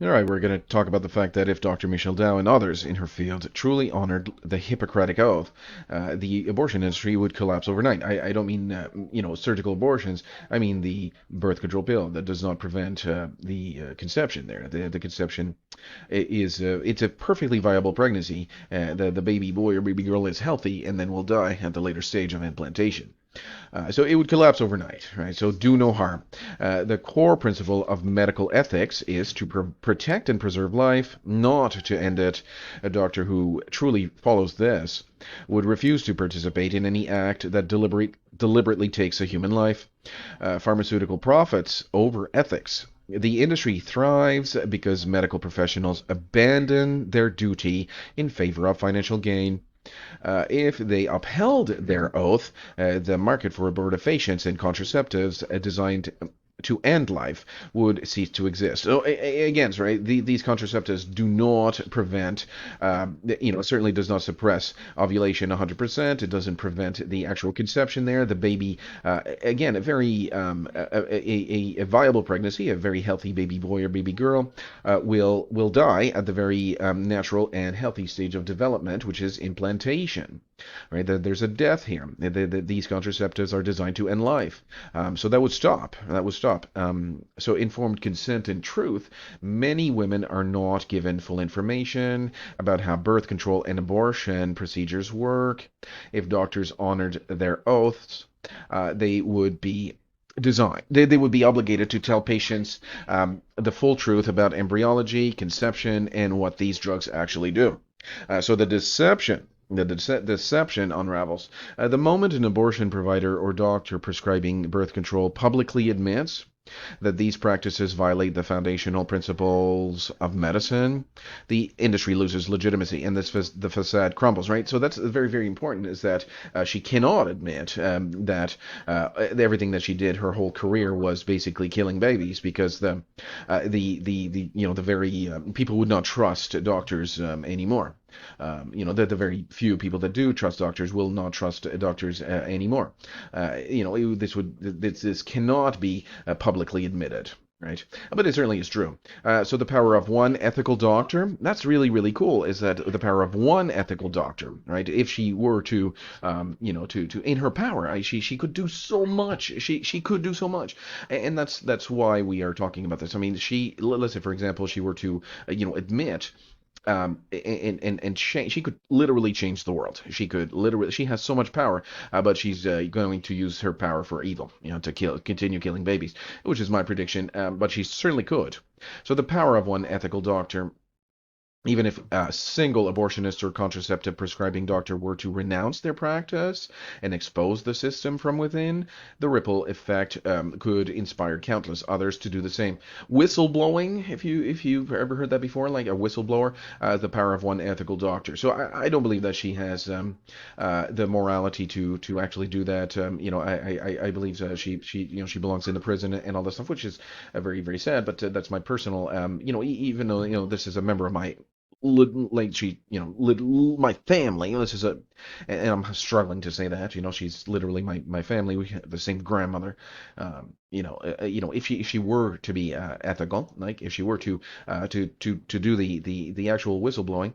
All right, we're going to talk about the fact that if Dr. Michelle Dow and others in her field truly honored the Hippocratic Oath, the abortion industry would collapse overnight. I don't mean, surgical abortions. I mean the birth control pill that does not prevent the conception there. The conception is, it's a perfectly viable pregnancy. The baby boy or baby girl is healthy and then will die at the later stage of implantation. So it would collapse overnight, right? So do no harm. The core principle of medical ethics is to protect and preserve life, not to end it. A doctor who truly follows this would refuse to participate in any act that deliberately takes a human life. Pharmaceutical profits over ethics. The industry thrives because medical professionals abandon their duty in favor of financial gain. If they upheld their oath, the market for abortifacients and contraceptives designed to end life would cease to exist. So again, right, these contraceptives do not prevent, certainly does not suppress ovulation 100%. It doesn't prevent the actual conception there. The baby, again, a very a viable pregnancy, a very healthy baby boy or baby girl will die at the very natural and healthy stage of development, which is implantation. Right, there's a death here. These contraceptives are designed to end life, so that would stop. That would stop. So informed consent and truth. Many women are not given full information about how birth control and abortion procedures work. If doctors honored their oaths, they would be they would be obligated to tell patients the full truth about embryology, conception, and what these drugs actually do. So the deception unravels. The moment an abortion provider or doctor prescribing birth control publicly admits that these practices violate the foundational principles of medicine, the industry loses legitimacy and the facade crumbles, right? So that's very, very important, is that she cannot admit that everything that she did her whole career was basically killing babies, because the very people would not trust doctors anymore. The very few people that do trust doctors will not trust doctors anymore. This cannot be publicly admitted, right? But it certainly is true. So the power of one ethical doctor, that's really, really cool, is that the power of one ethical doctor, right? If she were to, to in her power, she could do so much. She could do so much. And that's why we are talking about this. I mean, let's say, for example, she were to, admit she could literally change the world. She has so much power, but she's going to use her power for evil, to continue killing babies, which is my prediction. But she certainly could. So the power of one ethical doctor. Even if a single abortionist or contraceptive prescribing doctor were to renounce their practice and expose the system from within, the ripple effect could inspire countless others to do the same. Whistleblowing, if you've ever heard that before, like a whistleblower, the power of one ethical doctor. So I don't believe that she has the morality to actually do that. I believe she belongs in the prison and all that stuff, which is very, very sad. But that's my personal, even though this is a member of my like she, my family. This is and I'm struggling to say that. She's literally my family. We have the same grandmother. If she were to be ethical, like if she were to do the actual whistleblowing,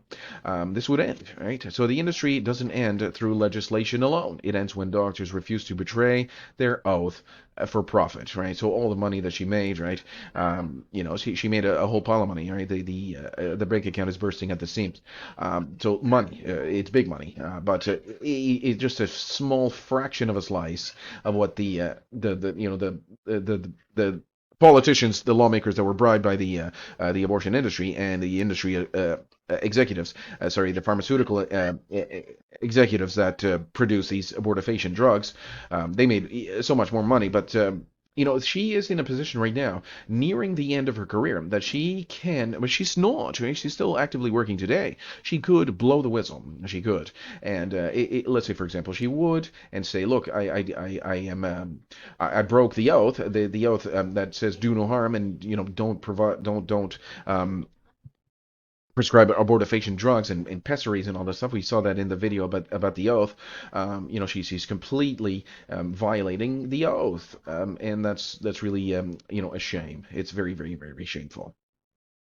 this would end, right? So the industry doesn't end through legislation alone. It ends when doctors refuse to betray their oath for profit, right? So all the money that she made, right? She made a whole pile of money, right? The bank account is bursting at the seams. So money, it's big money, but it's just a small fraction of a slice of what the politicians, the lawmakers that were bribed by the abortion industry and the industry executives, the pharmaceutical executives that produce these abortifacient drugs, they made so much more money. But she is in a position right now, nearing the end of her career, that she can, but she's not, right? She's still actively working today. She could blow the whistle. She could. And let's say, for example, she would and say, look, I broke the oath, the oath that says do no harm, and, don't provide, don't prescribe abortifacient drugs and pessaries and all this stuff. We saw that in the video about the oath. She's completely violating the oath, and that's really a shame. It's very, very, very shameful.